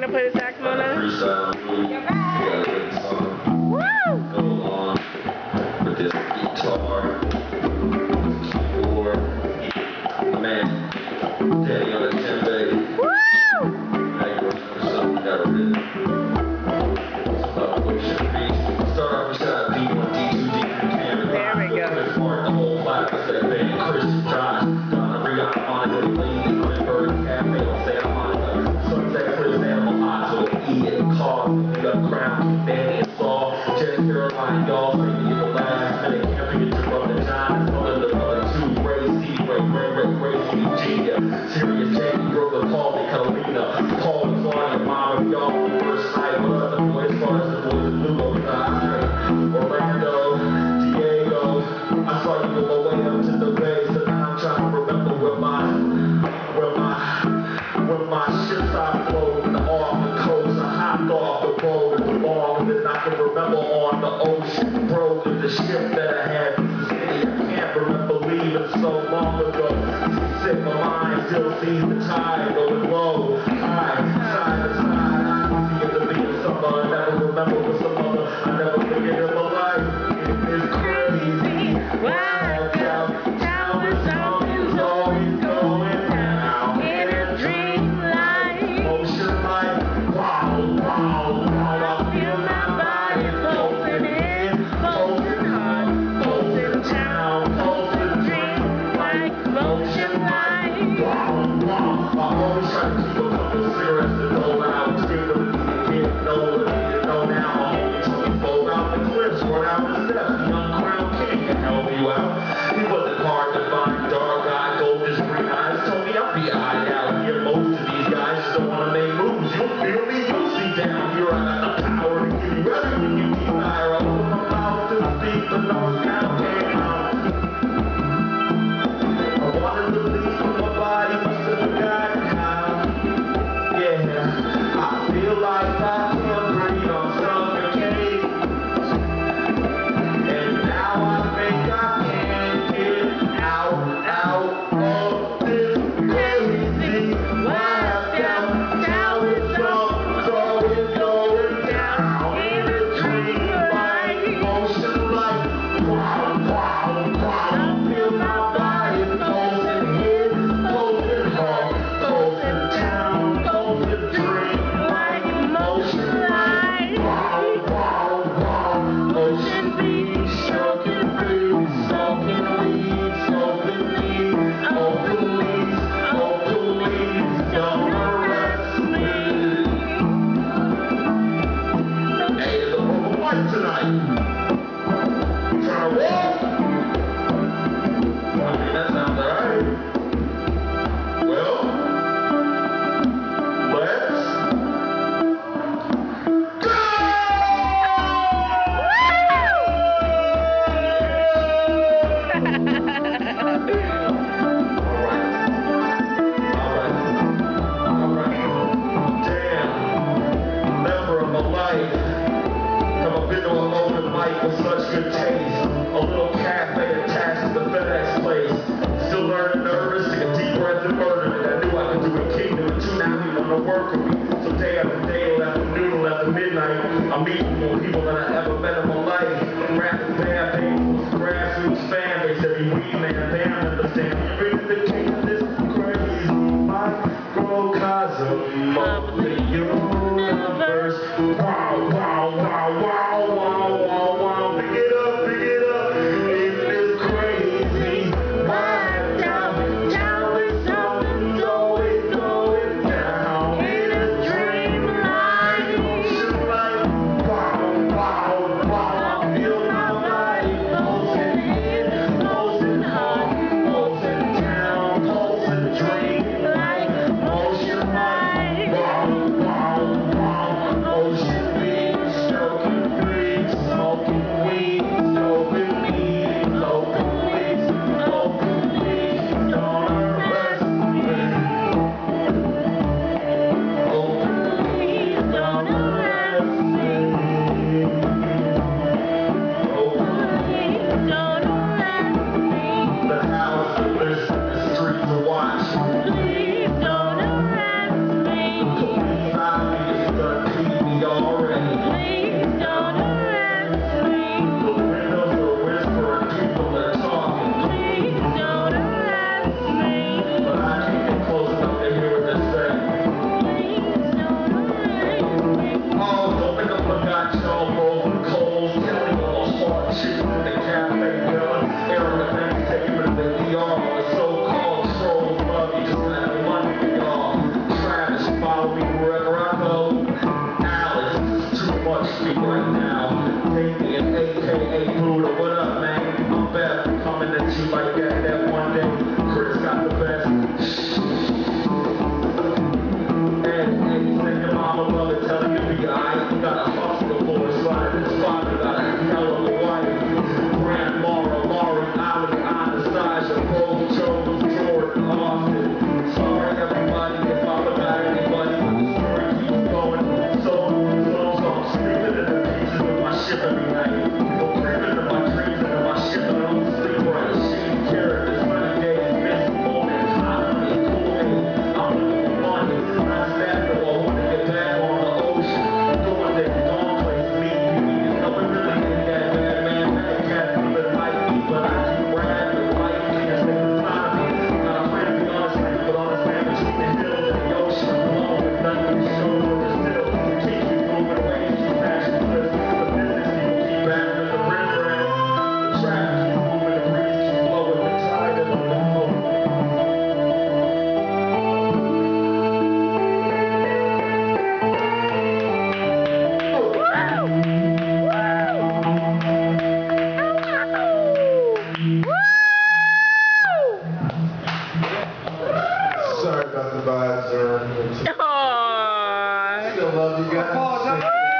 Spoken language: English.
gonna play the saxophone now? Woo! Go along with this guitar, keyboard, man, daddy on the djembe. Woo! Now you remember something you gotta rhythm. What should it be? Start off with side D1, D2, D3, There we go. Chris Martin, the whole class, I said, man, Chris, Josh, Donna, Rihanna, Monica, the ladies, Lindbergh, Cafe, don't say I'm on Sunset, Chris, Animal Hot, so eat it, call, pick up crown, Danny and Saul, Jenny Caroline, y'all, maybe in the last minute, can't forget your brother John, brother, the brother two, Ray, C, Ray, Genia, Serious Jackie, Brooklyn, Paul, and Kalina, Paul, and Claudia, Mama, y'all, the first night, what other boys, far as the boys in Lugo, Orlando, Diego, I saw you on my way up to the bay, so now I'm trying to remember where my ships I floated off the coast, I hopped off the boat as long as I can remember on the ocean, broke in the ship that I had from the city, I can't remember leaving so long ago, sick, my mind still sees the tide going low, high, side to side, I can see it to be in summer, I never remember with some other, I never forget in my life, it is crazy, Wow, down with something's always going down in a dream life. Ocean life, wow, wow, wow, I feel my body floating in, floating hard, floating down, floating dream like motion life. wow, wow. I always try to keep a couple cigarettes to roll out, still to get know now. I'm only 24 out the cliffs, run out the steps, the young crown king can help you out. He wasn't hard to find, dark-eyed, goldish green eyes, told me I'll be eyed out here. Most of these guys just don't want to make moves. You'll feel me, you'll see down here. I got the power to give you everything you desire. I'll open my mouth to speak, but no sound came out. I wanted to leave, but my body must have forgotten how. Yeah, I feel like I can't breathe, I'm suffocating. And now I think I can get out of this crazy life. Down with something going down in a dream like motion like wow, wow, wow. I feel my body floating in, floating hard, floating down, floating dream Like motion life. wow, wow, wow. Motion beats, Soaking breeze, soaking leaves, soaking leaves, oh please, don't arrest me. Hey, it's a purple white tonight. Trying to walk? I mean, that sounds alright. Well, let's go! With such good taste, a little cafe attached to the FedEx place. Still learning nervous, take a deep breath and murder it. I knew I could do a kingdom and two, now he wanna work with me. So day after day, after noon, after midnight, I'm meeting more people than I ever met in my life. Rapping bad babes, grassroots fan base, every week, man, they don't understand. Bringing the king of this crazy microcosm of the universe. Wow, wow, wow, wow, wow. Wow, wow. love you guys.